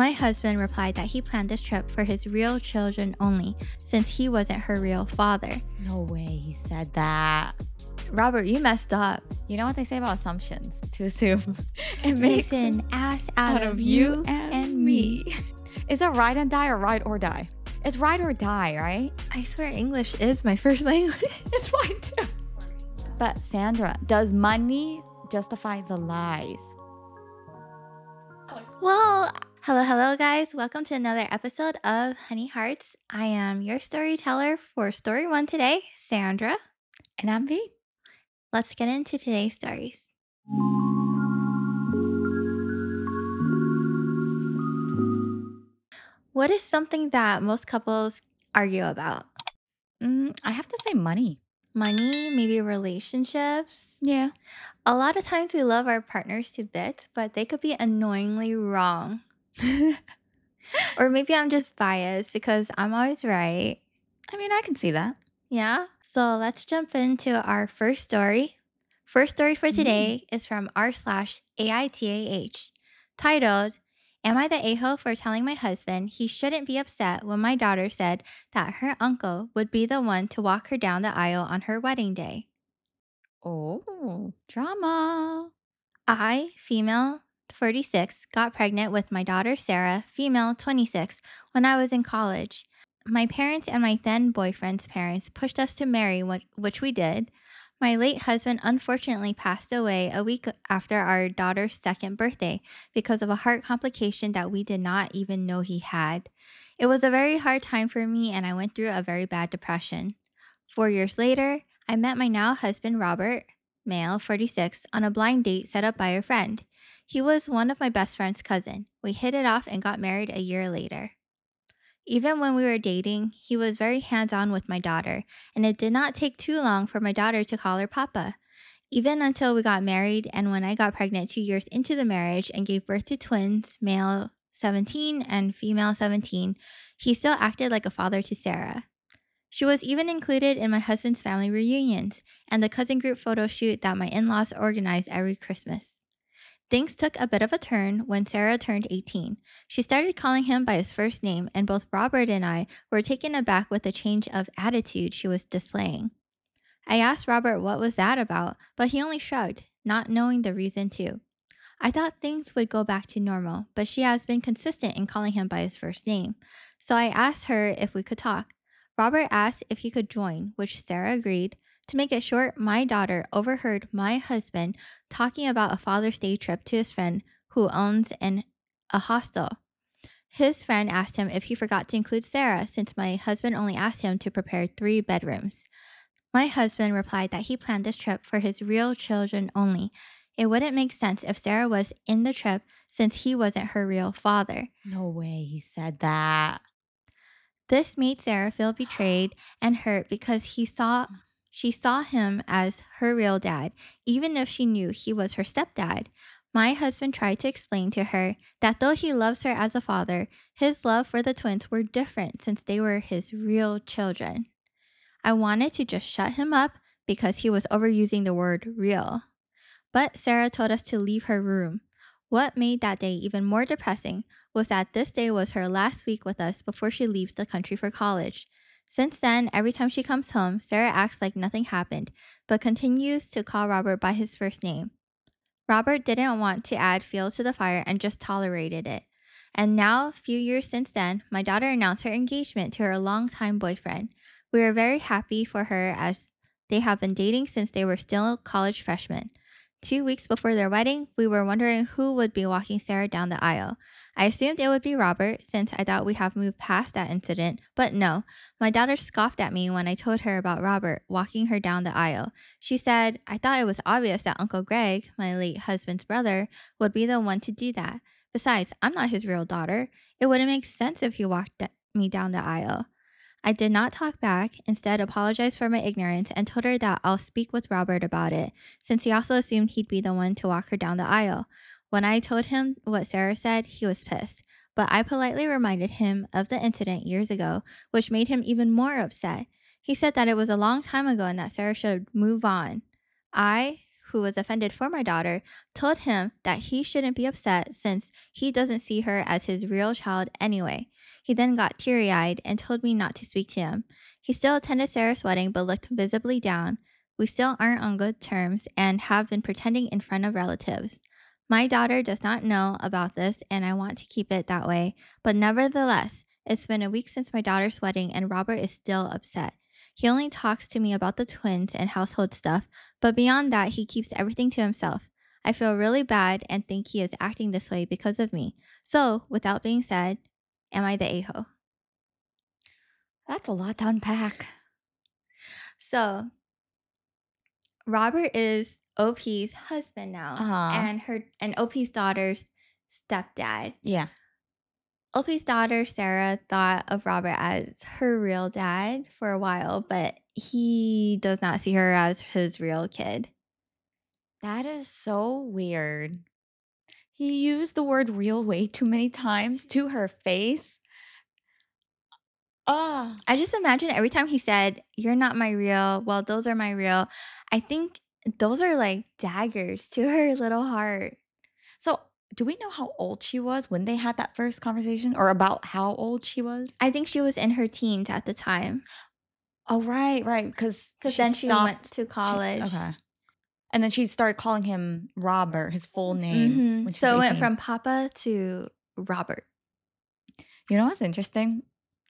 My husband replied that he planned this trip for his real children only, since he wasn't her real father. No way he said that. Robert, you messed up. You know what they say about assumptions? To assume. It makes an ass out of you and me. Is it ride and die or ride or die? It's ride or die, right? I swear English is my first language. It's mine too. But Sandra, does money justify the lies? Well, hello guys. Welcome to another episode of Honey Hearts. I am your storyteller for story 1 today, Sandra. And I'm V. Let's get into today's stories. What is something that most couples argue about? I have to say money. Money, maybe relationships. Yeah. A lot of times we love our partners to bits, but they could be annoyingly wrong. Or maybe I'm just biased because I'm always right. I mean, I can see that. Yeah. So let's jump into our first story. First story for today is from r/AITAH, titled, "Am I the a-hole for telling my husband he shouldn't be upset when my daughter said that her uncle would be the one to walk her down the aisle on her wedding day? Oh, drama. I, female 46, got pregnant with my daughter Sarah, female 26, when I was in college. My parents and my then boyfriend's parents pushed us to marry, which we did. My late husband unfortunately passed away a week after our daughter's second birthday because of a heart complication that we did not even know he had. It was a very hard time for me, and I went through a very bad depression. 4 years later, I met my now husband Robert, male 46, on a blind date set up by a friend. He was one of my best friend's cousin. We hit it off and got married a year later. Even when we were dating, he was very hands-on with my daughter, and it did not take too long for my daughter to call her papa. Even until we got married, and when I got pregnant 2 years into the marriage and gave birth to twins, male 17 and female 17, he still acted like a father to Sarah. She was even included in my husband's family reunions and the cousin group photo shoot that my in-laws organized every Christmas. Things took a bit of a turn when Sarah turned 18. She started calling him by his first name, and both Robert and I were taken aback with the change of attitude she was displaying. I asked Robert what was that about, but he only shrugged, not knowing the reason too. I thought things would go back to normal, but she has been consistent in calling him by his first name. So I asked her if we could talk. Robert asked if he could join, which Sarah agreed. To make it short, my daughter overheard my husband talking about a Father's Day trip to his friend who owns a hostel. His friend asked him if he forgot to include Sarah, since my husband only asked him to prepare 3 bedrooms. My husband replied that he planned this trip for his real children only. It wouldn't make sense if Sarah was in the trip since he wasn't her real father. No way he said that. This made Sarah feel betrayed and hurt because she saw him as her real dad, even if she knew he was her stepdad. My husband tried to explain to her that though he loves her as a father, his love for the twins were different since they were his real children. I wanted to just shut him up because he was overusing the word real. But Sarah told us to leave her room. What made that day even more depressing was that this day was her last week with us before she leaves the country for college. Since then, every time she comes home, Sarah acts like nothing happened, but continues to call Robert by his first name. Robert didn't want to add fuel to the fire and just tolerated it. And now, a few years since then, my daughter announced her engagement to her longtime boyfriend. We are very happy for her as they have been dating since they were still college freshmen. 2 weeks before their wedding, we were wondering who would be walking Sarah down the aisle. I assumed it would be Robert since I thought we have moved past that incident, but no. My daughter scoffed at me when I told her about Robert walking her down the aisle. She said, "I thought it was obvious that Uncle Greg, my late husband's brother, would be the one to do that. Besides, I'm not his real daughter. It wouldn't make sense if he walked me down the aisle." I did not talk back, instead apologized for my ignorance and told her that I'll speak with Robert about it, since he also assumed he'd be the one to walk her down the aisle. When I told him what Sarah said, he was pissed, but I politely reminded him of the incident years ago, which made him even more upset. He said that it was a long time ago and that Sarah should move on. I, who was offended for my daughter, told him that he shouldn't be upset since he doesn't see her as his real child anyway. He then got teary eyed and told me not to speak to him. He still attended Sarah's wedding but looked visibly down. We still aren't on good terms and have been pretending in front of relatives. My daughter does not know about this and I want to keep it that way, but nevertheless, it's been a week since my daughter's wedding and Robert is still upset. He only talks to me about the twins and household stuff, but beyond that, he keeps everything to himself. I feel really bad and think he is acting this way because of me. So, without being said, am I the a-hole? That's a lot to unpack. So, Robert is OP's husband now, and OP's daughter's stepdad. Yeah. OP's daughter, Sarah, thought of Robert as her real dad for a while, but he does not see her as his real kid. That is so weird. He used the word real way too many times to her face. Oh. I just imagine every time he said, "You're not my real," well, those are my real. I think those are like daggers to her little heart. So, do we know how old she was when they had that first conversation, or about how old she was? I think she was in her teens at the time. Oh, right. Because then she went to college. Okay. And then she started calling him Robert, his full name. When she So it was went 18. from Papa to Robert. You know what's interesting?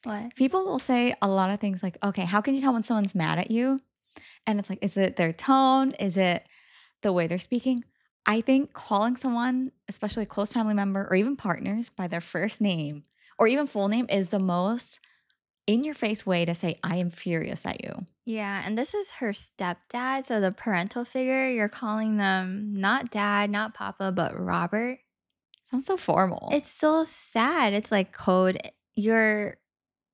What? People will say a lot of things like, okay, how can you tell when someone's mad at you? And it's like, is it their tone? Is it the way they're speaking? I think calling someone, especially a close family member or even partners, by their first name or even full name is the most in-your-face way to say, I am furious at you. Yeah, and this is her stepdad, so the parental figure, you're calling them not dad, not Papa, but Robert. Sounds so formal. It's so sad. It's like code. You're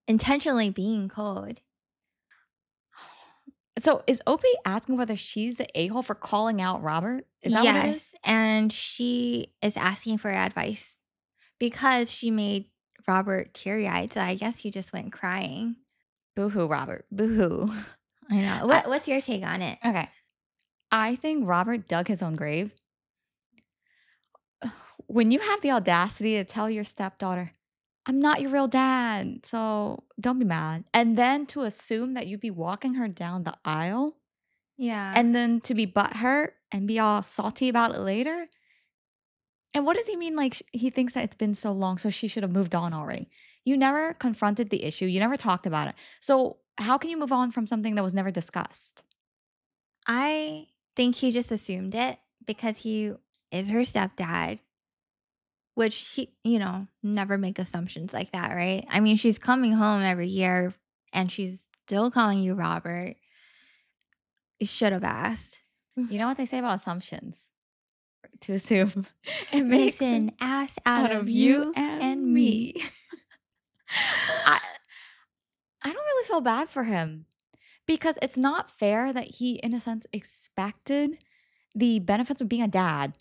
intentionally being code. So is Opie asking whether she's the a-hole for calling out Robert? Is that what it is? Yes, and she is asking for advice because she made Robert teary-eyed, so I guess he just went crying. Boo-hoo, Robert. Boo-hoo. I know. What's your take on it? Okay. I think Robert dug his own grave. When you have the audacity to tell your stepdaughter, I'm not your real dad, so don't be mad. And then to assume that you'd be walking her down the aisle. Yeah. And then to be butthurt and be all salty about it later. And what does he mean? Like he thinks that it's been so long, so she should have moved on already. You never confronted the issue. You never talked about it. So how can you move on from something that was never discussed? I think he just assumed it because he is her stepdad, which he, never make assumptions like that, right? I mean, she's coming home every year and she's still calling you Robert. You should have asked. You know what they say about assumptions? To assume it makes an ass out of you and me. I don't really feel bad for him because it's not fair that he, in a sense, expected the benefits of being a dad,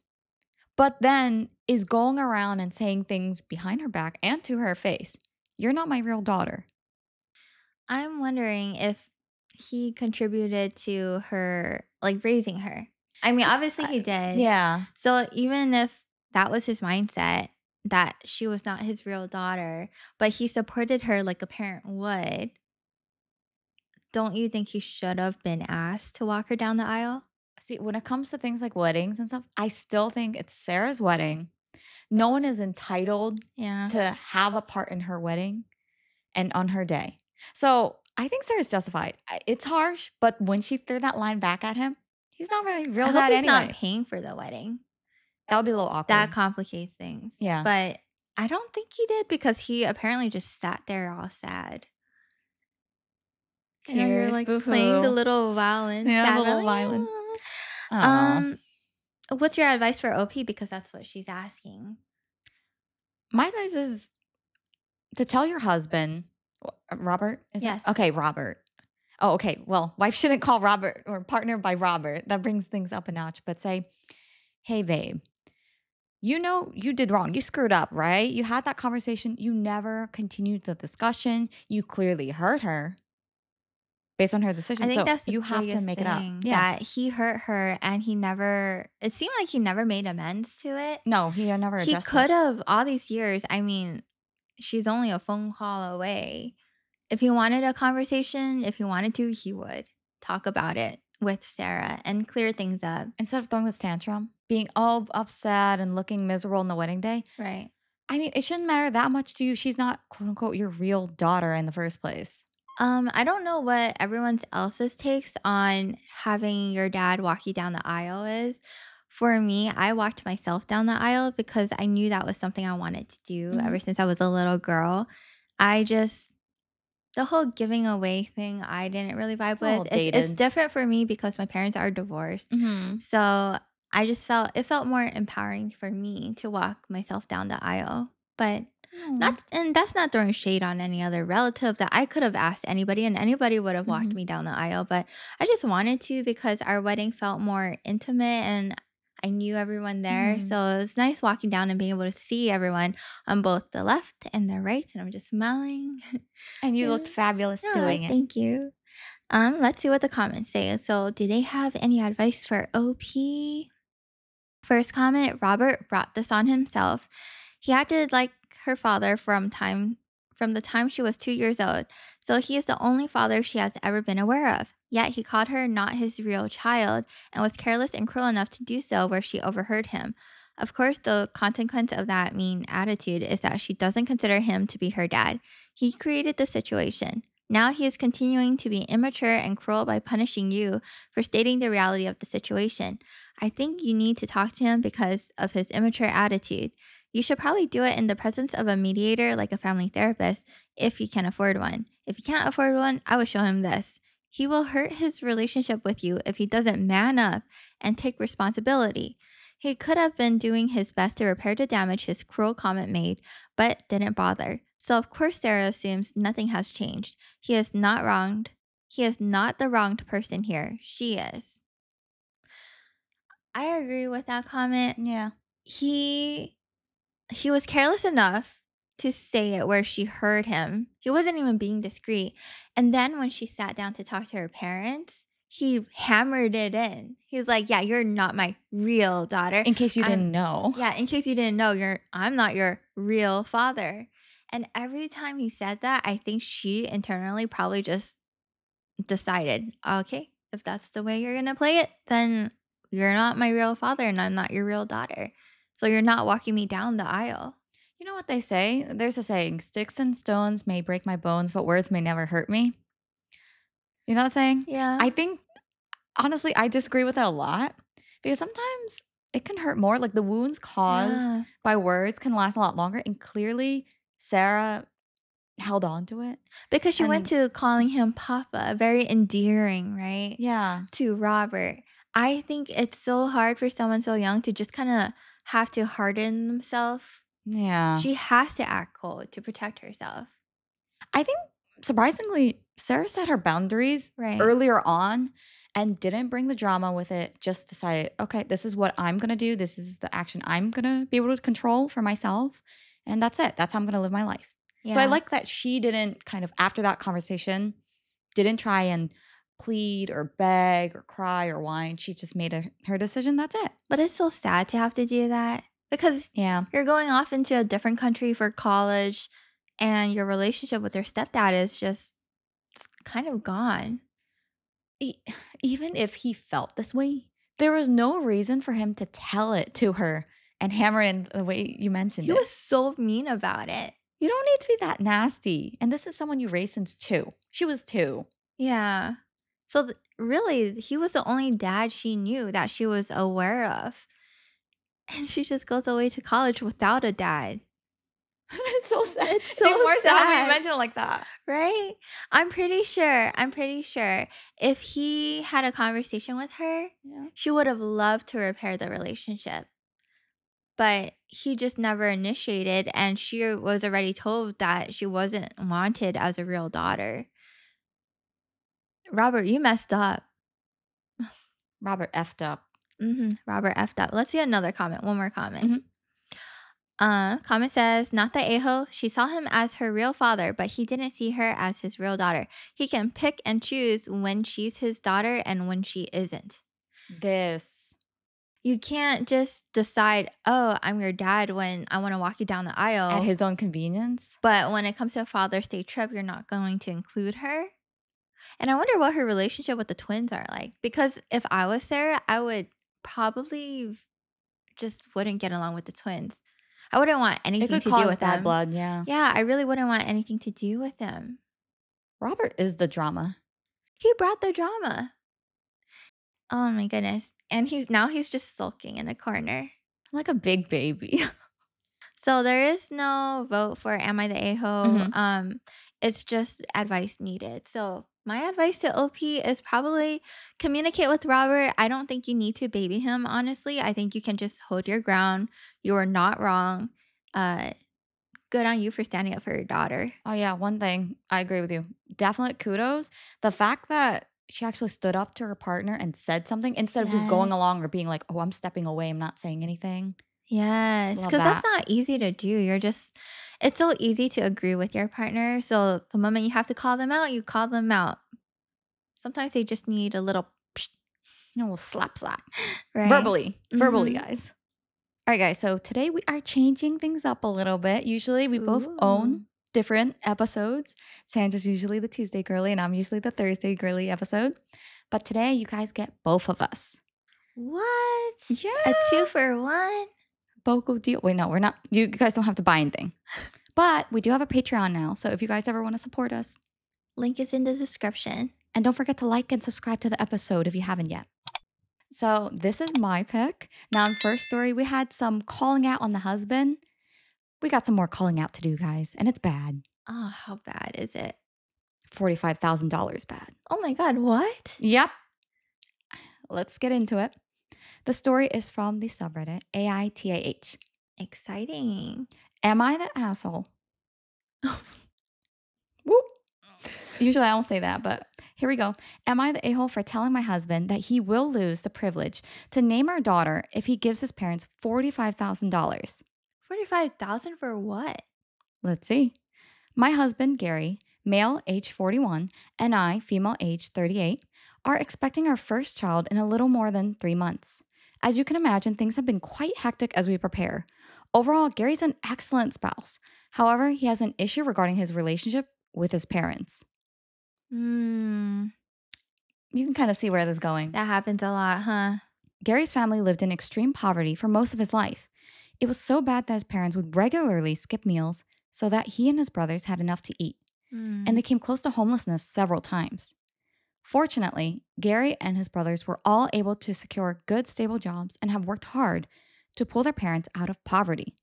but then is going around and saying things behind her back and to her face. You're not my real daughter. I'm wondering if he contributed to her, like raising her. I mean, obviously he did. Yeah. So even if that was his mindset, that she was not his real daughter, but he supported her like a parent would, don't you think he should have been asked to walk her down the aisle? See, when it comes to things like weddings and stuff, I still think it's Sarah's wedding. No one is entitled to have a part in her wedding and on her day. So I think Sarah's justified. It's harsh, but when she threw that line back at him, he's not really real dad he's anyway. not paying for the wedding. That would be a little awkward. That complicates things. Yeah. But I don't think he did because he apparently just sat there all sad. Tears, you're like boo-hoo. playing the little violin. Yeah, sad, little violin. Aww. What's your advice for OP? Because that's what she's asking. My advice is to tell your husband, Robert? Yes. Okay, Robert. Oh, okay. Well, wife shouldn't call Robert or partner by Robert. That brings things up a notch. But say, hey, babe, you know you did wrong. You screwed up, right? You had that conversation. You never continued the discussion. You clearly hurt her. based on her I decision. think So that's the you have to biggest make it up. thing, Yeah. that he hurt her and he never it seemed like he never made amends to it. No, he never He addressed it. could have all these years. I mean, she's only a phone call away. If he wanted a conversation, if he wanted to, he would talk about it with Sarah and clear things up. Instead of throwing this tantrum, being all upset and looking miserable on the wedding day, Right. I mean, it shouldn't matter that much to you. She's not, quote unquote, your real daughter in the first place. I don't know what everyone else's takes on having your dad walk you down the aisle is. For me, I walked myself down the aisle because I knew that was something I wanted to do Mhm. ever since I was a little girl. I just The whole giving away thing, I didn't really vibe It's a little with. It's dated. different for me because my parents are divorced. Mhm. So, I just felt more empowering for me to walk myself down the aisle. But Aw. not and that's not throwing shade on any other relative that I could have asked anybody and anybody would have walked Mhm. me down the aisle, but I just wanted to because our wedding felt more intimate and I knew everyone there. Mhm. So it was nice walking down and being able to see everyone on both the left and the right and I'm just smiling. And you Yeah. looked fabulous Oh, doing it. thank you. Let's see what the comments say. So, do they have any advice for OP? First comment, Robert brought this on himself. He acted like her father from the time she was 2 years old. So he is the only father she has ever been aware of. Yet he called her not his real child and was careless and cruel enough to do so where she overheard him. Of course, the consequence of that mean attitude is that she doesn't consider him to be her dad. He created the situation. Now he is continuing to be immature and cruel by punishing you for stating the reality of the situation. I think you need to talk to him because of his immature attitude. You should probably do it in the presence of a mediator like a family therapist if you can afford one. If you can't afford one, I would show him this. He will hurt his relationship with you if he doesn't man up and take responsibility. He could have been doing his best to repair the damage his cruel comment made, but didn't bother. So, of course, Sarah assumes nothing has changed. He is not wronged. He is not the wronged person here. She is. I agree with that comment. Yeah. He he was careless enough to say it where she heard him. He wasn't even being discreet. And then when she sat down to talk to her parents, he hammered it in. He was like, "Yeah, you're not my real daughter. In case you I'm didn't know. Yeah, in case you didn't know, I'm not your real father." And every time he said that, I think she internally probably just decided, okay, if that's the way you're going to play it, then you're not my real father and I'm not your real daughter. So you're not walking me down the aisle. You know what they say? There's a saying, sticks and stones may break my bones, but words may never hurt me. You know that saying? Yeah. I think, honestly, I disagree with it a lot because sometimes it can hurt more. Like the wounds caused Yeah. by words can last a lot longer. And clearly, Sarah held on to it. Because she went And to calling him Papa, very endearing, right? yeah, To Robert. I think it's so hard for someone so young to just kind of have to harden themselves. yeah. She has to act cold to protect herself. I think surprisingly, Sarah set her boundaries Right. earlier on and didn't bring the drama with it. Just decided, okay, this is what I'm going to do. This is the action I'm going to be able to control for myself. And that's it. That's how I'm going to live my life. So I Yeah. like that she didn't kind of, after that conversation, didn't try and plead or beg or cry or whine. She just made her decision. That's it. But it's so sad to have to do that because Yeah. you're going off into a different country for college and your relationship with your stepdad is just kind of gone. E- Even if he felt this way, there was no reason for him to tell it to her and hammer it in the way you mentioned He it. was so mean about it. You don't need to be that nasty. And this is someone you raised since 2. She was 2. Yeah. So really, he was the only dad she knew that she was aware of. And she just goes away to college without a dad. It's so sad. It's It's so even more sad when you sad. mention it like that. Right? I'm pretty sure if he had a conversation with her, Yeah. she would have loved to repair the relationship. But he just never initiated and she was already told that she wasn't wanted as a real daughter. Robert, you messed up. Robert effed up. Robert effed up. Let's see another comment. One more comment. Mhm. Comment says, not the a-hole. She saw him as her real father, but he didn't see her as his real daughter. He can pick and choose when she's his daughter and when she isn't. This. You can't just decide, oh, I'm your dad when I want to walk you down the At aisle. his own convenience? But when it comes to a Father's Day trip, you're not going to include her. And I wonder what her relationship with the twins are like. Because if I was Sarah, I would probably just wouldn't get along with the twins. I wouldn't want It anything could to do cause with bad them. blood, yeah. Yeah, I really wouldn't want anything to do with them. Robert is the drama. He brought the drama. Oh my goodness. And he's just sulking in a corner. Like a big baby. So there is no vote for am I the a-hole? Mhm. It's just advice needed. So my advice to OP is probably communicate with Robert. I don't think you need to baby him, honestly. I think you can just hold your ground. You are not wrong. Uh Good on you for standing up for your daughter. Oh, yeah, one thing, I agree with you. Definite kudos. The fact that she actually stood up to her partner and said something instead of just going Yes. along or being like, "Oh, I'm stepping away, I'm not saying anything." Yes, Love because that's that. not easy to do. It's so easy to agree with your partner. So the moment you have to call them out, you call them out. Sometimes they just need a little, psh, You know, we'll slap, slap. right? Verbally. Verbally, Mm-hmm. guys. All right, guys. So today we are changing things up a little bit. Usually we both own Ooh. different episodes. Sandra's usually the Tuesday girly, and I'm usually the Thursday girly episode. But today you guys get both of us. What? Yeah. A 2 for 1? BOGO deal. Wait, no, we're not. You guys don't have to buy anything. But we do have a Patreon now. So if you guys ever want to support us, Link is in the description. and don't forget to like and subscribe to the episode if you haven't yet. So this is my pick. Now, in first story, we had some calling out on the husband. We got some more calling out to do, guys, and it's bad. Oh, how bad is it? $45,000 bad. Oh my God, what? Yep. Let's get into it. The story is from the subreddit AITA. Exciting. Am I the asshole? Whoop. Usually I don't say that, but here we go. Am I the a-hole for telling my husband that he will lose the privilege to name our daughter if he gives his parents $45,000? 45,000 for what? Let's see. My husband, Gary, male age 41, and I, female age 38, are expecting our first child in a little more than 3 months. As you can imagine, things have been quite hectic as we prepare. Overall, Gary's an excellent spouse. However, he has an issue regarding his relationship with his parents. Hmm. You can kind of see where this is going. That happens a lot, huh? Gary's family lived in extreme poverty for most of his life. It was so bad that his parents would regularly skip meals so that he and his brothers had enough to eat, and Hmm. they came close to homelessness several times. Fortunately, Gary and his brothers were all able to secure good, stable jobs and have worked hard to pull their parents out of poverty.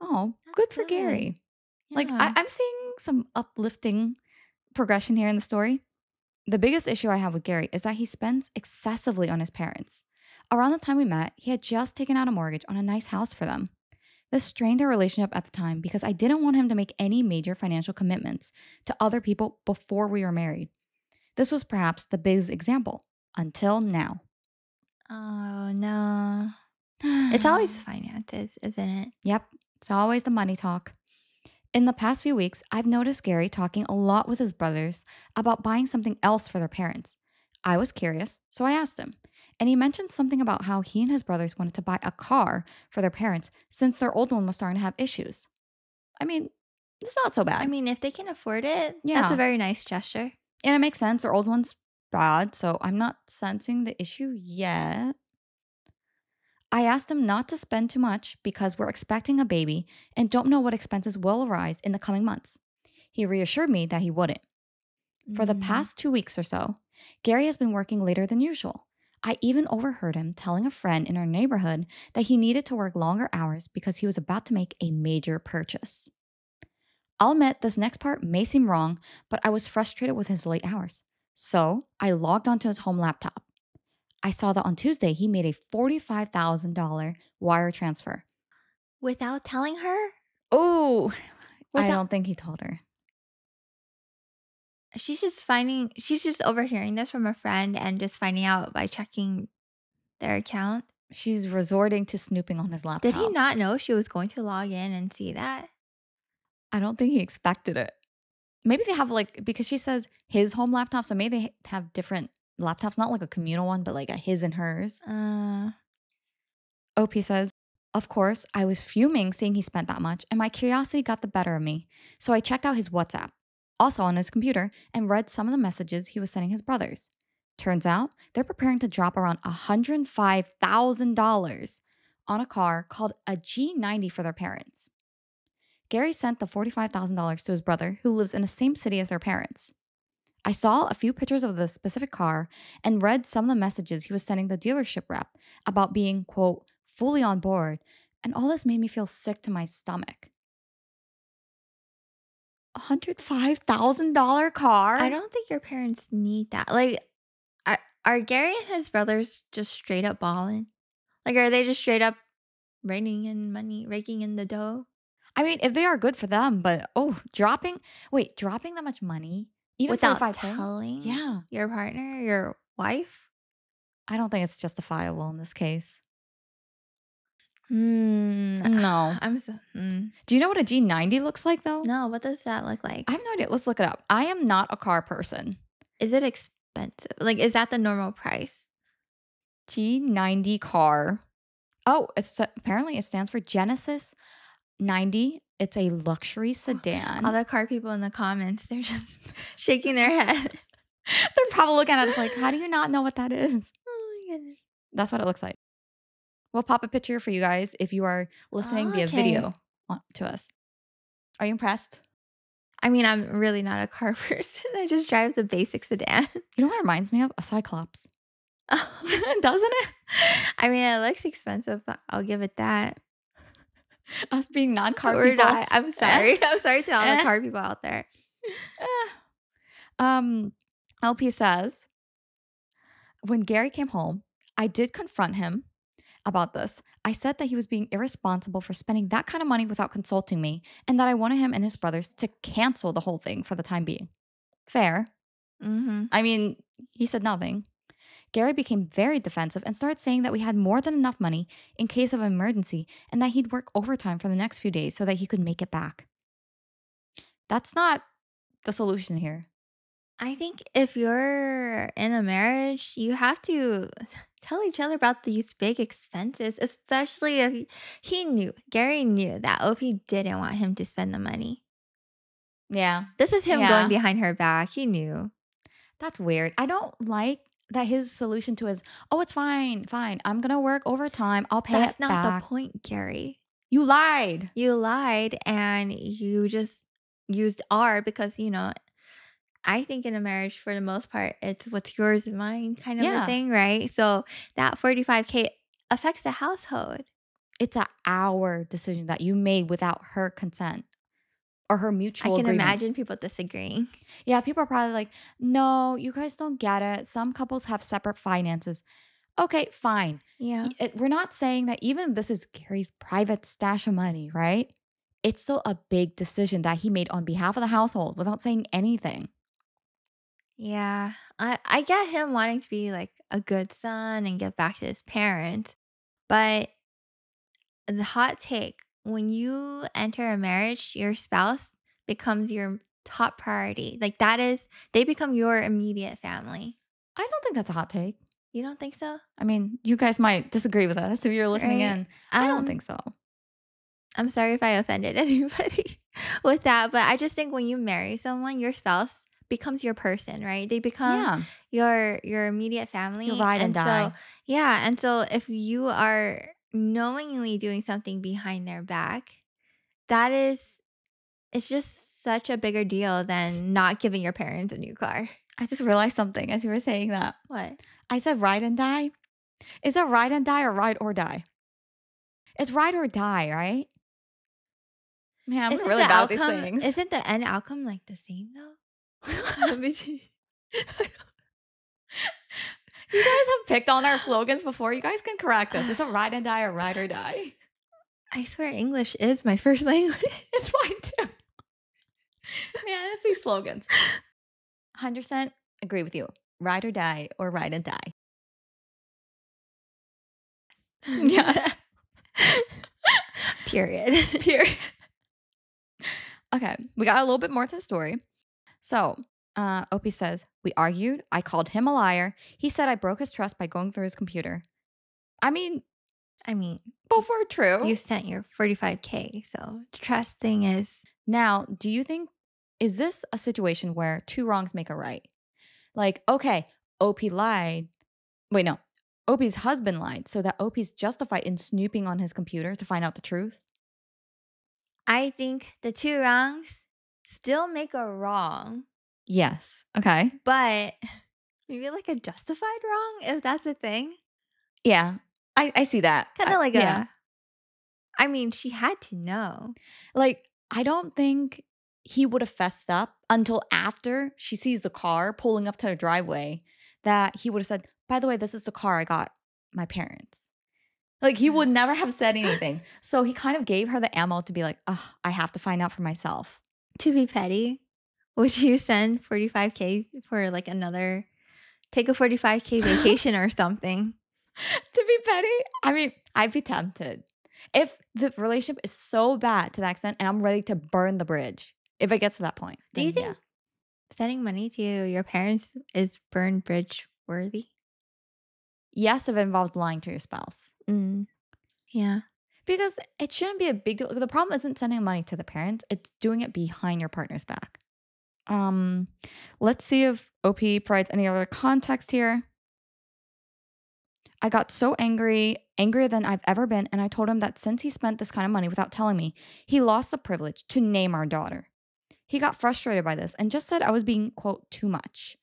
Oh, That's good for good. Gary. Like, Yeah. I'm seeing some uplifting progression here in the story. The biggest issue I have with Gary is that he spends excessively on his parents. Around the time we met, he had just taken out a mortgage on a nice house for them. This strained our relationship at the time because I didn't want him to make any major financial commitments to other people before we were married. This was perhaps the biggest example until now. Oh, no. It's always finances, isn't it? Yep, it's always the money talk. In the past few weeks, I've noticed Gary talking a lot with his brothers about buying something else for their parents. I was curious, so I asked him. And he mentioned something about how he and his brothers wanted to buy a car for their parents since their old one was starting to have issues. I mean, it's not so I bad. mean, if they can afford it, that's a Yeah. very nice gesture. And it makes sense. Their old one's bad, so I'm not sensing the issue yet. I asked him not to spend too much because we're expecting a baby and don't know what expenses will arise in the coming months. He reassured me that he wouldn't. For the Mm, past 2 weeks or so, Gary has been working later than usual. I even overheard him telling a friend in our neighborhood that he needed to work longer hours because he was about to make a major purchase. I'll admit this next part may seem wrong, but I was frustrated with his late hours. So I logged onto his home laptop. I saw that on Tuesday he made a $45,000 wire transfer. without telling her? Oh, I Without don't think he told her. she's just overhearing this from a friend and just finding out by checking their account. She's resorting to snooping on his Did he laptop. not know she was going to log in and see that? I don't think he expected it. Maybe they have like, because she says his home laptop, so maybe they have different laptops, not like a communal one, but like a his and hers. OP says, of course, I was fuming seeing he spent that much, and my curiosity got the better of me. So I checked out his WhatsApp, also on his computer, and read some of the messages he was sending his brothers. Turns out they're preparing to drop around $105,000 on a car called a G90 for their parents. Gary sent the $45,000 to his brother, who lives in the same city as their parents. I saw a few pictures of the specific car and read some of the messages he was sending the dealership rep about being, quote, fully on board, and all this made me feel sick to my stomach. $105,000 car? I don't think your parents need that. Like, are Gary and his brothers just straight up balling? Like, are they just straight up raking in money, raking in the dough I mean, if they are good for them, but dropping that much money, even without 45K? telling Yeah. your partner, your wife? I don't think it's justifiable in this case. No. Do you know what a G90 looks like though? No, what does that look like? I have no idea. Let's look it up. I am not a car person. Is it expensive? Like, is that the normal price? G90 car. Oh, apparently it stands for Genesis 90. It's a luxury sedan. All the car people in the comments, they're just shaking their head. They're probably looking at us like, how do you not know what that is? Oh my goodness. That's what it looks like. We'll pop a picture for you guys if you are listening via Okay. video to us. Are you impressed? I mean, I'm really not a car person. I just drive the basic sedan. You know what it reminds me of? A Cyclops. Doesn't it? I mean, it looks expensive, but I'll give it that. Us being non-car Or people. die. I'm sorry. I'm sorry to all the car people out there. LP says, when Gary came home, I did confront him about this. I said that he was being irresponsible for spending that kind of money without consulting me, and that I wanted him and his brothers to cancel the whole thing for the time being. Fair. I mean, he said nothing. Gary became very defensive and started saying that we had more than enough money in case of an emergency and that he'd work overtime for the next few days so that he could make it back. That's not the solution here. I think if you're in a marriage, you have to tell each other about these big expenses, especially if Gary knew that OP didn't want him to spend the money. Yeah. This is him going behind her back. He knew. That's weird. I don't like that his solution to is, it's fine. I'm going to work overtime. I'll pay it back. That's not the point, Gary. You lied. You lied and you just used R because, I think in a marriage, for the most part, it's what's yours is mine kind of a thing, right? So that $45K affects the household. It's our decision that you made without her consent or her mutual agreement. I can imagine people disagreeing. Yeah, people are probably like, no, you guys don't get it. Some couples have separate finances. Okay, fine. Yeah. We're not saying that even if this is Gary's private stash of money, right? It's still a big decision that he made on behalf of the household without saying anything. Yeah. I get him wanting to be like a good son and give back to his parents. But the hot take, when you enter a marriage, your spouse becomes your top priority. Like they become your immediate family. I don't think that's a hot take. You don't think so? I mean, you guys might disagree with us if you're listening in. I don't think so. I'm sorry if I offended anybody with that, but I just think when you marry someone, your spouse becomes your person, right? They become your immediate family. Your ride and die. So, yeah. And so if you are knowingly doing something behind their back, it's just such a bigger deal than not giving your parents a new car. I just realized something as you were saying that. What? I said ride and die. Is it ride and die or ride or die? It's ride or die, right? Man, I'm really bad at these things. Isn't the end outcome like the same though? You guys have picked on our slogans before. You guys can correct us. Is it ride and die or ride or die? I swear English is my first language. It's mine too. Man, it's these slogans. 100% agree with you. Ride or die or ride and die. Yeah. Period. Period. Okay, we got a little bit more to the story. So, Opie says, we argued. I called him a liar. He said I broke his trust by going through his computer. I mean, I mean, both are true. you sent your 45K, so the trust thing is. Now, do you think, is this a situation where two wrongs make a right? Like, okay, OP lied. Wait, no. Opie's husband lied, so that Opie's justified in snooping on his computer to find out the truth? I think the two wrongs still make a wrong, Yes. Okay. but maybe like a justified wrong, if that's a thing. Yeah. I see that. Kind of like yeah. I mean, she had to know. Like, I don't think he would have fessed up until after she sees the car pulling up to the driveway that he would have said, by the way, this is the car I got my parents. Like, he would never have said anything. So he kind of gave her the ammo to be like, oh, I have to find out for myself. To be petty, would you send 45K for like another, take a 45K vacation or something? To be petty? I mean, I'd be tempted. If the relationship is so bad to that extent and I'm ready to burn the bridge, if it gets to that point. Do you then think sending money to your parents is burn bridge worthy? Yes, if it involves lying to your spouse. Yeah. Because it shouldn't be a big deal. The problem isn't sending money to the parents, it's doing it behind your partner's back. Let's see if OP provides any other context here. I got so angry, angrier than I've ever been, and I told him that since he spent this kind of money without telling me, he lost the privilege to name our daughter. He got frustrated by this and just said I was being, quote, too much.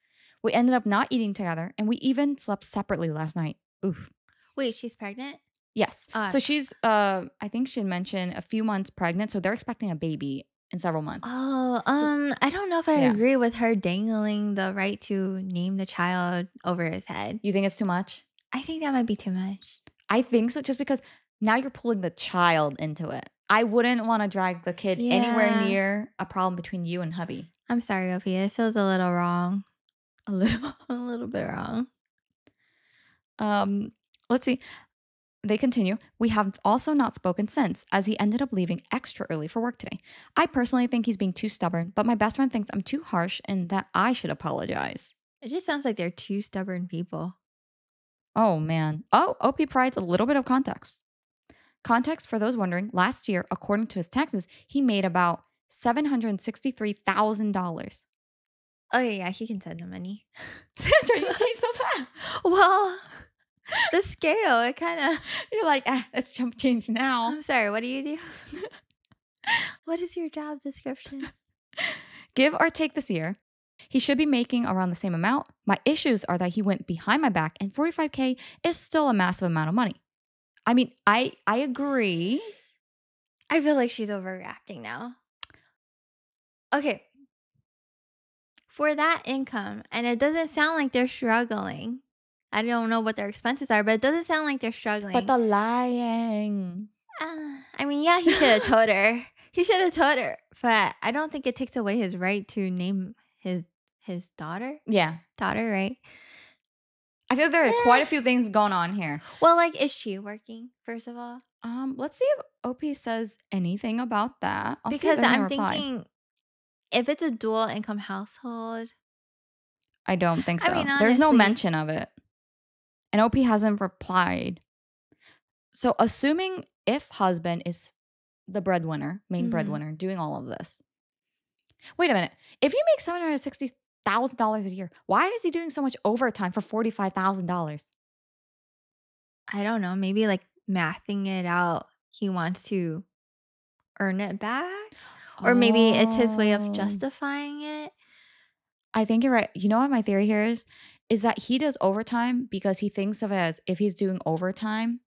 We ended up not eating together, and we even slept separately last night. Oof. Wait, she's pregnant? Yes. So she's, I think she had mentioned a few months pregnant, so they're expecting a baby in several months. Oh, So- I don't know if I agree with her dangling the right to name the child over his head. You think it's too much? I think that might be too much. I think so, just because now you're pulling the child into it. I wouldn't want to drag the kid anywhere Yeah. near a problem between you and hubby. I'm sorry, Opie. It feels a little wrong. A little. A little bit wrong. Let's see. They continue. We have also not spoken since, as he ended up leaving extra early for work today. I personally think he's being too stubborn, but my best friend thinks I'm too harsh and that I should apologize. It just sounds like they're two stubborn people. Oh, man. Oh, OP provides a little bit of context. Context for those wondering, last year, according to his taxes, he made about $763,000. Okay, yeah, he can send the money. Sandra, you changed so fast. Well, the scale, it kind of. You're like, let's change now. I'm sorry, what do you do? What is your job description? Give or take this year. He should be making around the same amount. My issues are that he went behind my back, and 45K is still a massive amount of money. I mean, I agree. I feel like she's overreacting now. Okay. For that income, and it doesn't sound like they're struggling. I don't know what their expenses are, but it doesn't sound like they're struggling. But the lying. I mean, yeah, he should have told her. He should have told her. But I don't think it takes away his right to name his daughter. Yeah. Daughter, right? I feel there are quite a few things going on here. Well, like, is she working, first of all? Let's see if OP says anything about that. Because I'm thinking if it's a dual income household. I don't think so. I mean, there's no honestly- mention of it. And OP hasn't replied. So assuming if husband is the breadwinner, main Mhm. breadwinner, doing all of this. Wait a minute. If you make $760,000 a year, why is he doing so much overtime for $45,000? I don't know. Maybe like mathing it out. He wants to earn it back. Or maybe it's his way of Oh. justifying it. I think you're right. You know what my theory here is that he does overtime because he thinks of it as if he's doing overtime,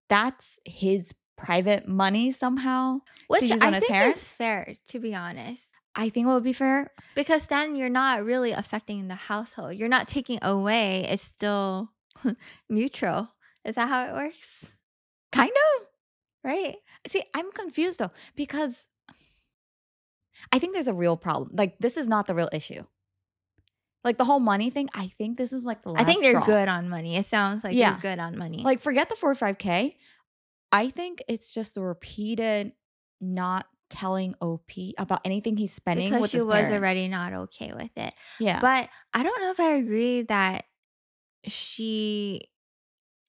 that's his private money somehow Which to use I on his think parents. is fair, to be honest. I think what would be fair. Because then you're not really affecting the household. You're not taking away. It's still neutral. Is that how it works? Kind of. Right? See, I'm confused though, because I think there's a real problem. Like, this is not the real issue. Like the whole money thing, I think this is like the last I think they're straw. good on money. It sounds like Yeah. they're good on money. Like forget the 45K. I think it's just the repeated not telling OP about anything he's spending because with she his was parents. already not okay with it. Yeah. But I don't know if I agree that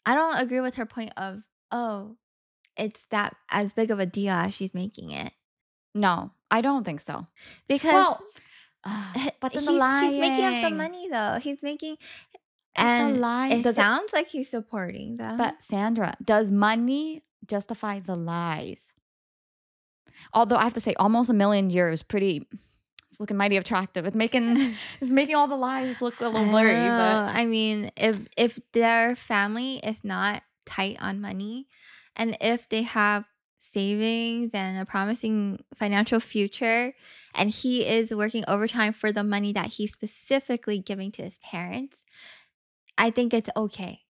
I don't agree with her point of, oh, it's that as big of a deal as she's making it. No, I don't think so. Because Well, but then the he's making up the lying. money though. He's making, But the and lying it sounds like he's supporting them. But Sandra, does money justify the lies? Although I have to say, almost €1 million it's looking mighty attractive. It's making all the lies look a little blurry. But I mean, if their family is not tight on money, and if they have savings and a promising financial future, and he is working overtime for the money that he's specifically giving to his parents, I think it's okay.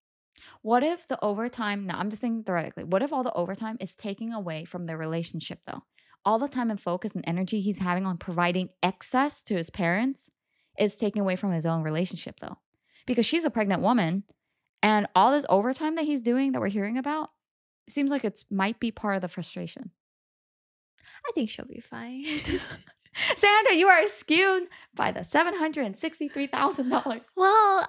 what if the overtime? Now, I'm just thinking theoretically. What if all the overtime is taking away from their relationship, though? All the time and focus and energy he's having on providing excess to his parents is taking away from his own relationship, though. Because she's a pregnant woman, and all this overtime that he's doing that we're hearing about seems like it might be part of the frustration. I think she'll be fine. Sandra, you are skewed by the $763,000. Well,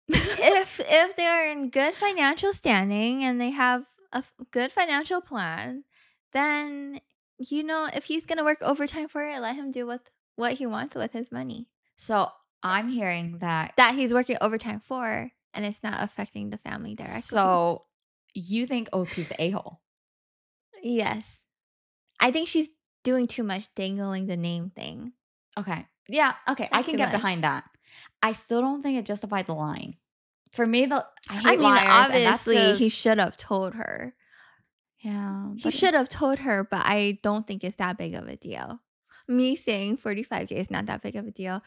if they're in good financial standing and they have a good financial plan, then if he's gonna work overtime for it, let him do what he wants with his money So I'm hearing that. that he's working overtime for, and it's not affecting the family directly. So you think OP's the a-hole? Yes, I think she's doing too much dangling the name thing. Okay. Yeah. Okay. I That's can too get much. behind that. I still don't think it justified the lying. For me, I I hate mean, liars. obviously, he should have told her. Yeah. He should have told her, but I don't think it's that big of a deal. Me saying 45K is not that big of a deal.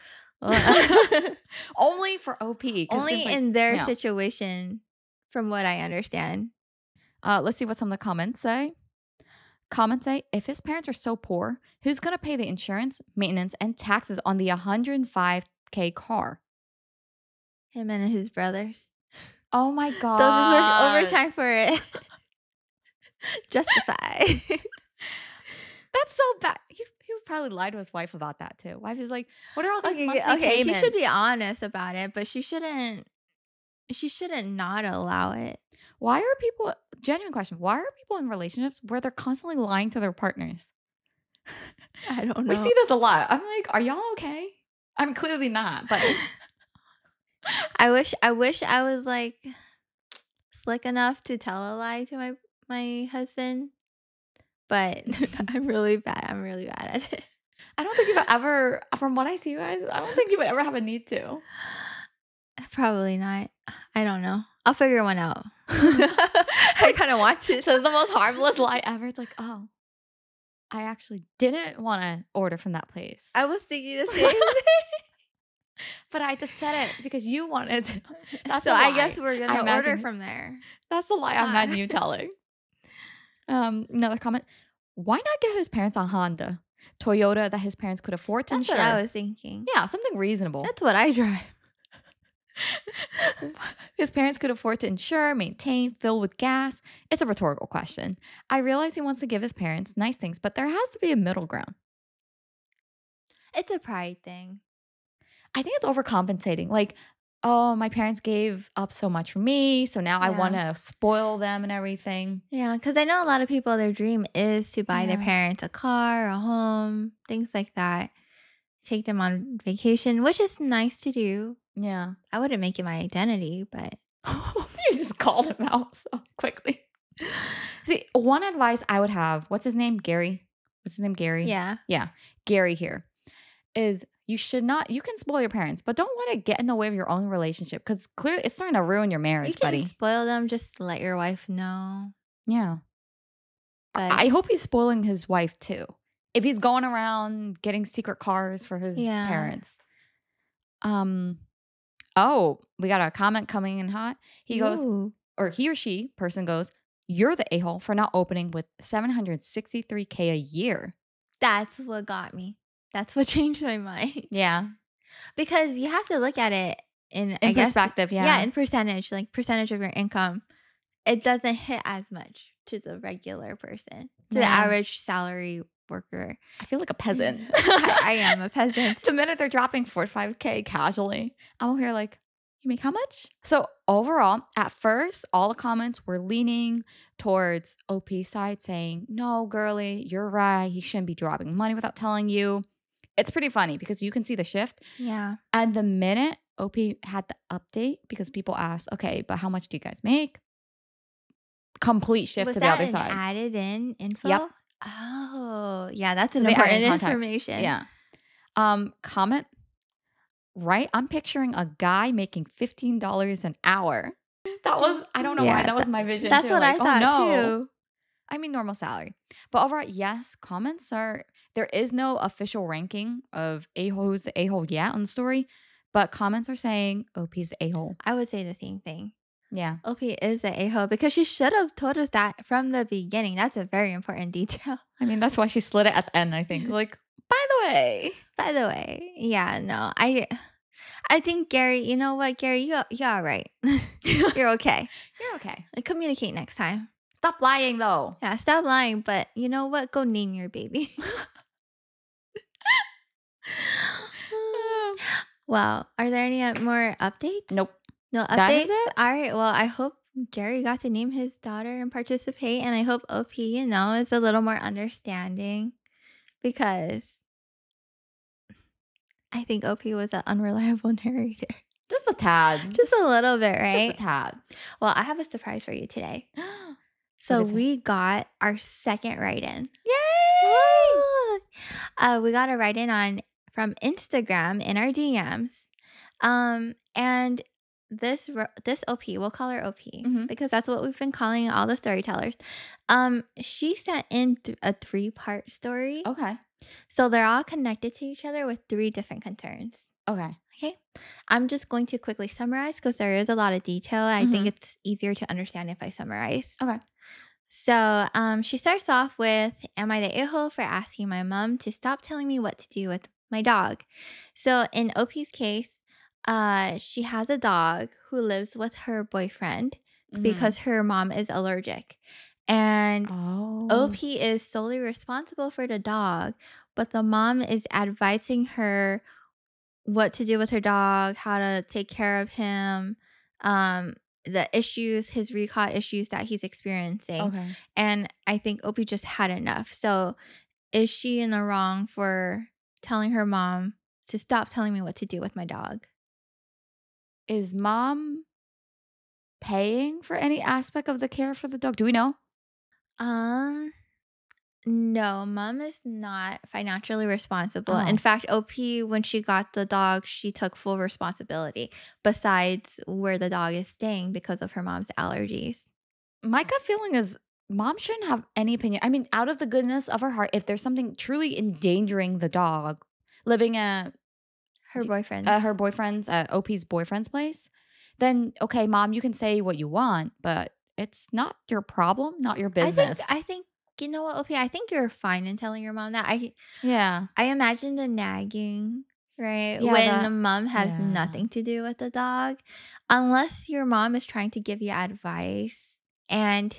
Only for OP. Only in their situation, from what I understand. Let's see what some of the comments say. Comments say, if his parents are so poor, who's going to pay the insurance, maintenance, and taxes on the $105K car? Him and his brothers. Oh my God. They'll just work overtime for it. Justify. That's so bad. He would probably lie to his wife about that too. Wife is like, what are all these monthly Okay, payments? he should be honest about it, but she shouldn't not allow it. Why are people, genuine question, why are people in relationships where they're constantly lying to their partners? I don't know. We see this a lot. I'm like, are y'all okay? I'm clearly not, but I wish I was like slick enough to tell a lie to my husband, but I'm really bad at it. I don't think you've ever, from what I see you guys, I don't think you would ever have a need to. Probably not. I don't know. I'll figure one out. I kind of want to. So it's the most harmless lie ever. It's like, oh, I actually didn't want to order from that place. I was thinking the same thing. But I just said it because you wanted to. That's so I guess we're going to order from there. That's the lie I imagine you telling. Another comment. Why not get his parents a Honda? Toyota that his parents could afford to insure. That's what I was thinking. Yeah, something reasonable. That's what I drive. His parents could afford to insure, maintain, fill with gas. It's a rhetorical question. I realize he wants to give his parents nice things, but there has to be a middle ground. It's a pride thing. I think it's overcompensating. Like, oh, my parents gave up so much for me, so now I want to spoil them and everything. Yeah, because I know a lot of people, their dream is to buy their parents a car, a home, things like that. Take them on vacation, which is nice to do. Yeah. I wouldn't make it my identity, but you just called him out so quickly. See, one advice I would have, what's his name? Gary? What's his name? Gary? Yeah. Yeah. Gary here is you can spoil your parents, but don't let it get in the way of your own relationship because clearly it's starting to ruin your marriage, buddy. You can spoil them, just let your wife know. Yeah. But I hope he's spoiling his wife too. If he's going around getting secret cars for his parents. Oh, we got a comment coming in hot. He goes, or he or she person goes, you're the a-hole for not opening with $763K a year. That's what got me. That's what changed my mind. Yeah. Because you have to look at it I In guess, perspective, yeah, yeah. in percentage, like percentage of your income. It doesn't hit as much to the regular person, to the Yeah. average salary worker. I feel like a peasant. I am a peasant. The minute they're dropping 45K casually, I'm over here like, you make how much? So overall, at first, all the comments were leaning towards OP's side saying, no, girly, you're right. He shouldn't be dropping money without telling you. It's pretty funny because you can see the shift. Yeah. And the minute OP had the update, because people asked, okay, but how much do you guys make? Complete shift Was to the that other an side. added in Yep. info? Oh, yeah, that's So an they added in important context. information. Yeah. Comment, right? I'm picturing a guy making $15 an hour. That was, I don't know why, Yeah, that was my vision that's too. what Like, I oh thought no. too. I mean, normal salary. But overall, yes, comments are, there is no official ranking of who's the a-hole yet on the story, but comments are saying OP's the a-hole. I would say the same thing. Yeah. OP is an a-hole because she should have told us that from the beginning. That's a very important detail. I mean, that's why she slid it at the end, I think. Like, by the way. By the way, yeah, no, I think Gary, you know what, Gary, you're all right. You're okay. You're okay. Communicate next time. Stop lying though. Yeah, stop lying, but you know what? Go name your baby. Well, are there any more updates? Nope. No That is updates? it? All right. Well, I hope Gary got to name his daughter and participate. And I hope OP, is a little more understanding because I think OP was an unreliable narrator. Just a tad. Just a little bit, right? Just a tad. Well, I have a surprise for you today. What So is it? we got our second write-in. Yay! Woo! We got a write-in from Instagram in our DMs. And this OP, we'll call her OP Mhm. because that's what we've been calling all the storytellers. She sent in a 3-part story. Okay. So they're all connected to each other with 3 different concerns. Okay. Okay. I'm just going to quickly summarize because there is a lot of detail. I think Mhm. it's easier to understand if I summarize. Okay. So she starts off with, am I the a-hole for asking my mom to stop telling me what to do with my dog? So in OP's case, she has a dog who lives with her boyfriend Mhm. because her mom is allergic. And Oh. OP is solely responsible for the dog, but the mom is advising her what to do with her dog, how to take care of him, the issues, his recall issues that he's experiencing. Okay. And I think Opie just had enough. So is she in the wrong for telling her mom to stop telling me what to do with my dog? Is mom paying for any aspect of the care for the dog? Do we know? Um, no, mom is not financially responsible. In Oh. fact, OP, when she got the dog, she took full responsibility besides where the dog is staying because of her mom's allergies. My gut feeling is mom shouldn't have any opinion. I mean, out of the goodness of her heart, if there's something truly endangering the dog living at Her boyfriend's. OP's boyfriend's place, then okay, mom, you can say what you want, but it's not your problem, not your business. I think you know what, Opie? I think you're fine in telling your mom that. Yeah. I imagine the nagging, right? Yeah, When the that mom has yeah. nothing to do with the dog, unless your mom is trying to give you advice, and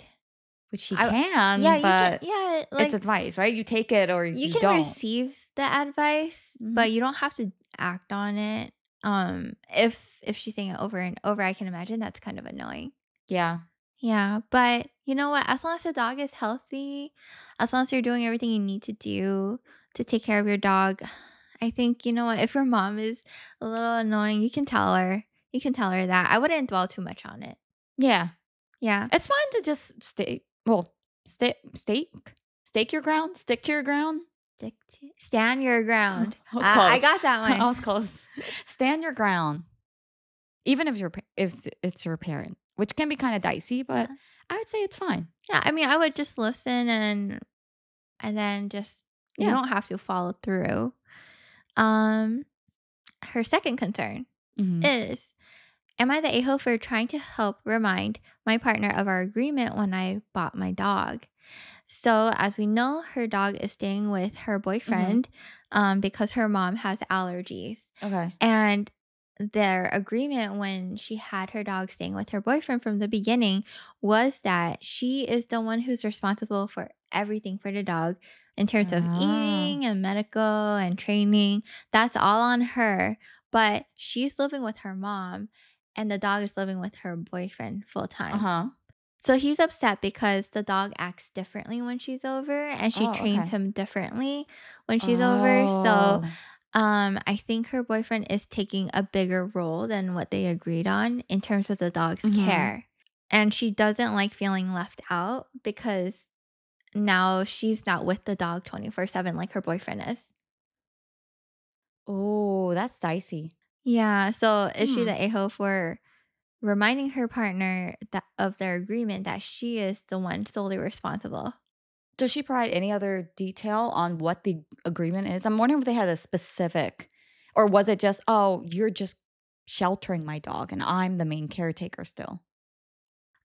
Which she I can, yeah, you can but yeah, like it's advice, right? You take it or you you can don't. receive the advice, Mhm. but you don't have to act on it. If she's saying it over and over, I can imagine that's kind of annoying. Yeah. Yeah, but you know what? As long as the dog is healthy, as long as you're doing everything you need to do to take care of your dog, I think, you know what? If your mom is a little annoying, you can tell her. You can tell her that. I wouldn't dwell too much on it. Yeah. Yeah. It's fine to just stake your ground, stick to your ground. Stand your ground. I was I close. got that one. I was close. Stand your ground. Even if it's your parent, which can be kind of dicey, but I would say it's fine. Yeah, I mean, I would just listen and then just you Yeah. don't have to follow through. Her second concern Mhm. is, am I the a-hole for trying to help remind my partner of our agreement when I bought my dog? So, as we know, her dog is staying with her Mhm. boyfriend because her mom has allergies. Okay. And their agreement when she had her dog staying with her boyfriend from the beginning was that she is the one who's responsible for everything for the dog in terms of Ah. eating and medical and training. That's all on her. But she's living with her mom, and the dog is living with her boyfriend full time. Uh-huh. So he's upset because the dog acts differently when she's over and she Oh, trains okay. him differently when she's over. So Oh. I think her boyfriend is taking a bigger role than what they agreed on in terms of the dog's Mhm. care. And she doesn't like feeling left out because now she's not with the dog 24/7 like her boyfriend is. Oh, that's dicey. Yeah. So is she Hmm. the a-hole for reminding her partner that of their agreement that she is the one solely responsible? Does she provide any other detail on what the agreement is? I'm wondering if they had a specific, or was it just, "Oh, you're just sheltering my dog and I'm the main caretaker still?"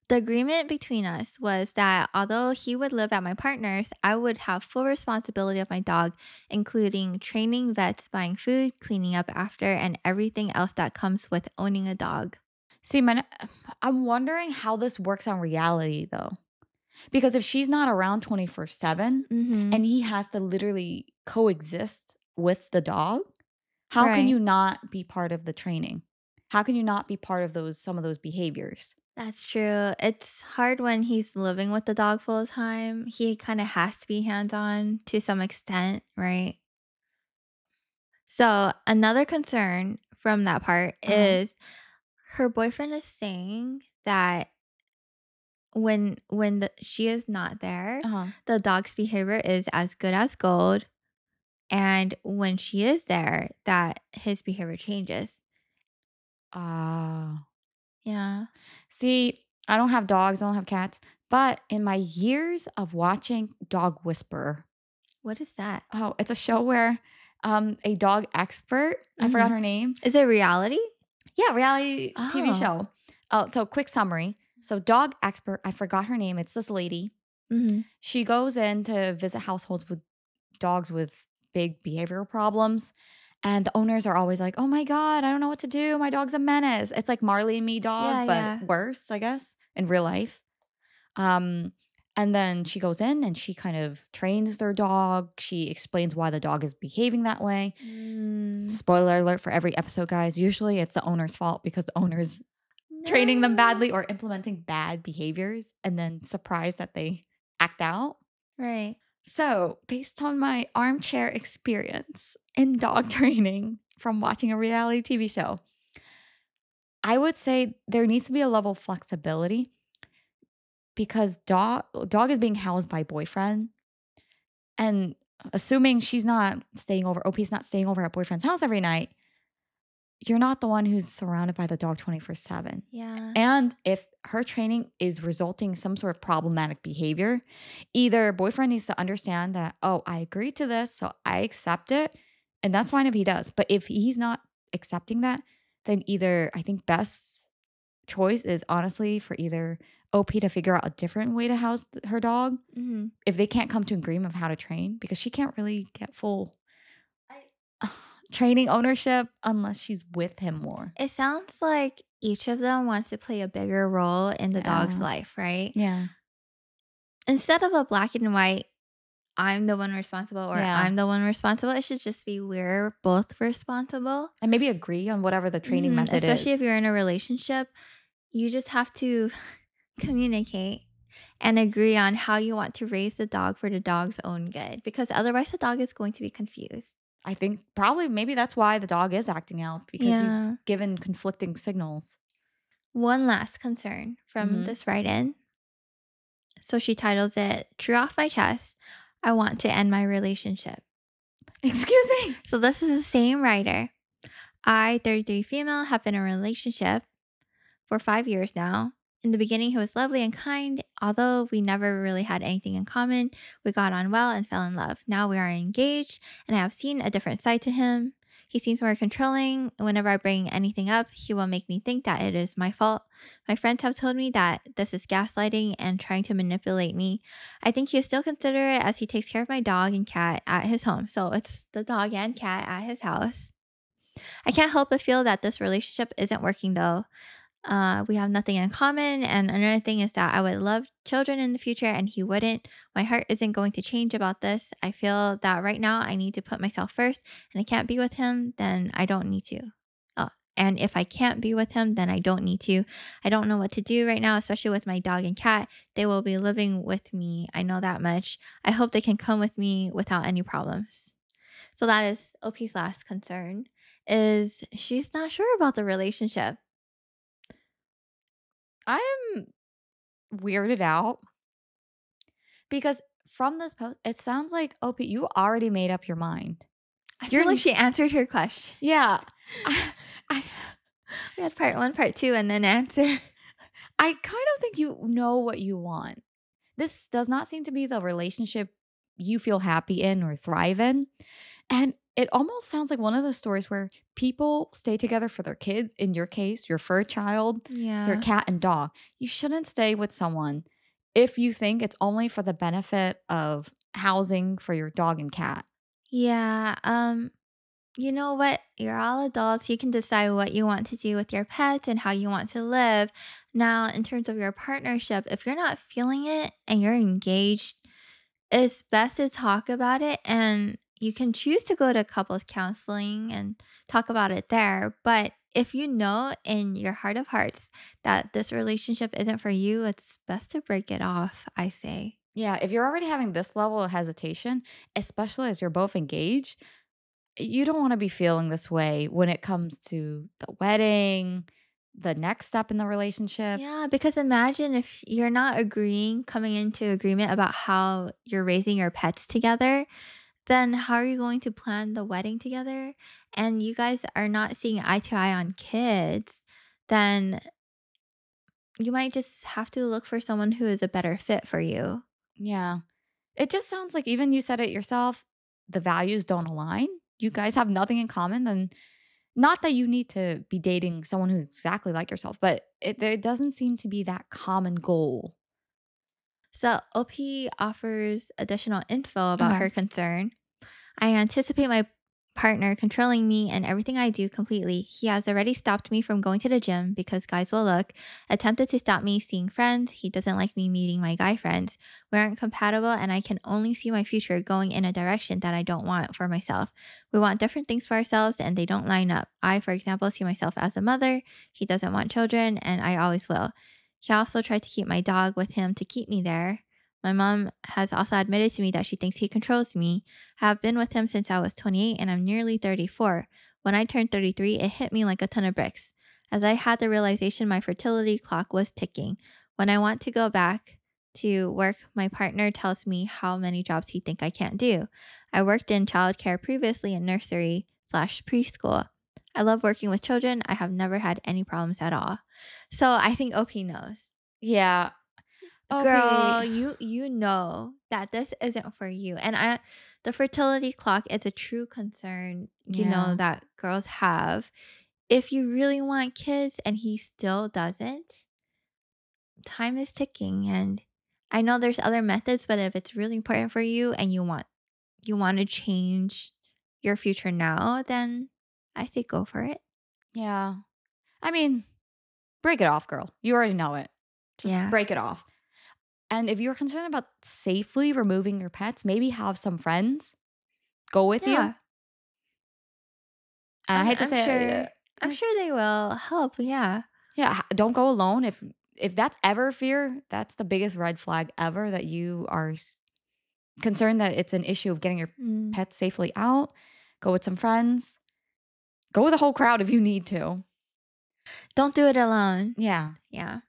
The agreement between us was that although he would live at my partner's, I would have full responsibility of my dog, including training, vets, buying food, cleaning up after, and everything else that comes with owning a dog. See, I'm wondering how this works on reality though. Because if she's not around 24/7 Mm-hmm. and he has to literally coexist with the dog, how can Right. you not be part of the training? How can you not be part of those some of those behaviors? That's true. It's hard when he's living with the dog full time. He kind of has to be hands on to some extent, right? So, another concern from that part Uh-huh. is her boyfriend is saying that when she is not there, Uh-huh. the dog's behavior is as good as gold, and when she is there, that his behavior changes. Ah. Yeah. See, I don't have dogs, I don't have cats, but in my years of watching Dog Whisperer, What is that? oh, it's a show where a dog expert, I forgot Mhm. her name. Is it reality? Yeah, reality TV Oh. show. So quick summary. So dog expert, I forgot her name. It's this lady. Mhm. She goes in to visit households with dogs with big behavioral problems. And the owners are always like, "Oh my God, I don't know what to do. My dog's a menace." It's like Marley and Me dog, Yeah, but yeah. worse, I guess, in real life. Um, and then she goes in and she kind of trains their dog. She explains why the dog is behaving that way. Mm. Spoiler alert for every episode, guys. Usually it's the owner's fault because the owner's training them No. badly or implementing bad behaviors and then surprised that they act out. Right. So, based on my armchair experience in dog training from watching a reality TV show, I would say there needs to be a level of flexibility because dog is being housed by boyfriend, and assuming she's not staying over, OP's not staying over at boyfriend's house every night, you're not the one who's surrounded by the dog 24/7. Yeah. And if her training is resulting some sort of problematic behavior, either boyfriend needs to understand that, "Oh, I agreed to this, so I accept it." And that's fine if he does. But if he's not accepting that, then either I think best choice is honestly for either OP to figure out a different way to house her dog Mhm. if they can't come to agreement of how to train because she can't really get full training ownership unless she's with him more. It sounds like each of them wants to play a bigger role in the dog's Yeah. life, right? Yeah. Instead of a black and white, I'm the one responsible or Yeah. I'm the one responsible, it should just be we're both responsible. And maybe agree on whatever the training method Especially if is. you're in a relationship, you just have to communicate and agree on how you want to raise the dog for the dog's own good because otherwise the dog is going to be confused. I think probably maybe that's why the dog is acting out because he's Yeah. given conflicting signals. One last concern from Mhm. this write in. So she titles it True Off My Chest. I want to end my relationship. Excuse me. So this is the same writer. I, 33 female, have been in a relationship for 5 years now. In the beginning, he was lovely and kind. Although we never really had anything in common, we got on well and fell in love. Now we are engaged, and I have seen a different side to him. He seems more controlling. Whenever I bring anything up, he will make me think that it is my fault. My friends have told me that this is gaslighting and trying to manipulate me. I think he is still considerate as he takes care of my dog and cat at his home. So it's the dog and cat at his house. I can't help but feel that this relationship isn't working though. We have nothing in common. And another thing is that I would love children in the future and he wouldn't. My heart isn't going to change about this. I feel that right now I need to put myself first and I can't be with him, then I don't need to. And if I can't be with him, then I don't need to. I don't know what to do right now, especially with my dog and cat. They will be living with me. I know that much. I hope they can come with me without any problems. So that is OP's last concern is she's not sure about the relationship. I'm weirded out because from this post, it sounds like, OP, you already made up your mind. I You're feel like n she answered her question. Yeah. I I We had part 1, part 2, and then answer. I kind of think you know what you want. This does not seem to be the relationship you feel happy in or thrive in. And it almost sounds like one of those stories where people stay together for their kids. In your case, your fur child, your Yeah. cat and dog. You shouldn't stay with someone if you think it's only for the benefit of housing for your dog and cat. Yeah, you know what? You're all adults. You can decide what you want to do with your pets and how you want to live. Now, in terms of your partnership, if you're not feeling it and you're engaged, it's best to talk about it, and you can choose to go to couples counseling and talk about it there. But if you know in your heart of hearts that this relationship isn't for you, it's best to break it off, I say. Yeah, if you're already having this level of hesitation, especially as you're both engaged, you don't want to be feeling this way when it comes to the wedding, the next step in the relationship. Yeah, because imagine if you're not agreeing, coming into agreement about how you're raising your pets together, then how are you going to plan the wedding together? And you guys are not seeing eye to eye on kids, then you might just have to look for someone who is a better fit for you. Yeah. It just sounds like even you said it yourself, the values don't align. You guys have nothing in common. Then, not that you need to be dating someone who's exactly like yourself, but there doesn't seem to be that common goal. So, OP offers additional info about Okay. her concern. I anticipate my partner controlling me and everything I do completely. He has already stopped me from going to the gym because guys will look, attempted to stop me seeing friends. He doesn't like me meeting my guy friends. We aren't compatible, and I can only see my future going in a direction that I don't want for myself. We want different things for ourselves, and they don't line up. I, for example, see myself as a mother. He doesn't want children, and I always will. He also tried to keep my dog with him to keep me there. My mom has also admitted to me that she thinks he controls me. I have been with him since I was 28 and I'm nearly 34. When I turned 33, it hit me like a ton of bricks. As I had the realization my fertility clock was ticking. When I want to go back to work, my partner tells me how many jobs he think I can't do. I worked in childcare previously in nursery slash preschool. I love working with children. I have never had any problems at all. So I think OP knows. Yeah. OP. Girl, you know that this isn't for you. And the fertility clock, it's a true concern, Yeah. that girls have. If you really want kids and he still doesn't, time is ticking, and I know there's other methods, but if it's really important for you and you want to change your future now, then I say go for it. Yeah. I mean, break it off, girl. You already know it. Just Yeah. break it off. And if you're concerned about safely removing your pets, maybe have some friends go with you. Yeah. And I I'm hate to I'm say sure it, I'm sure they will help. Yeah. yeah, don't go alone. If that's ever fear, that's the biggest red flag ever that you are concerned that it's an issue of getting your Mm. pets safely out. Go with some friends. Go with a whole crowd if you need to. Don't do it alone. Yeah. Yeah.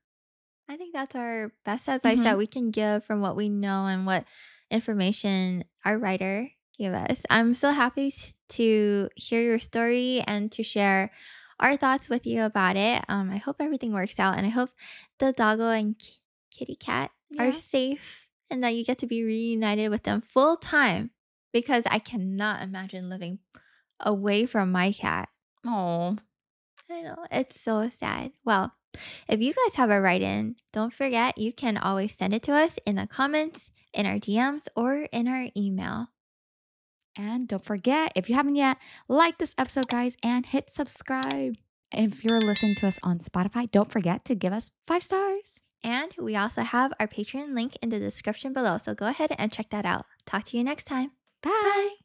I think that's our best advice Hmm. that we can give from what we know and what information our writer gave us. I'm so happy to hear your story and to share our thoughts with you about it. I hope everything works out, and I hope the doggo and kitty cat are Yeah. safe and that you get to be reunited with them full time, because I cannot imagine living away from my cat. Oh, I know, it's so sad. Well, if you guys have a write in, don't forget you can always send it to us in the comments, in our DMs, or in our email. and don't forget, if you haven't yet, like this episode, guys, and hit subscribe. If you're listening to us on Spotify, don't forget to give us 5 stars. And we also have our Patreon link in the description below. So go ahead and check that out. Talk to you next time. Bye. Bye.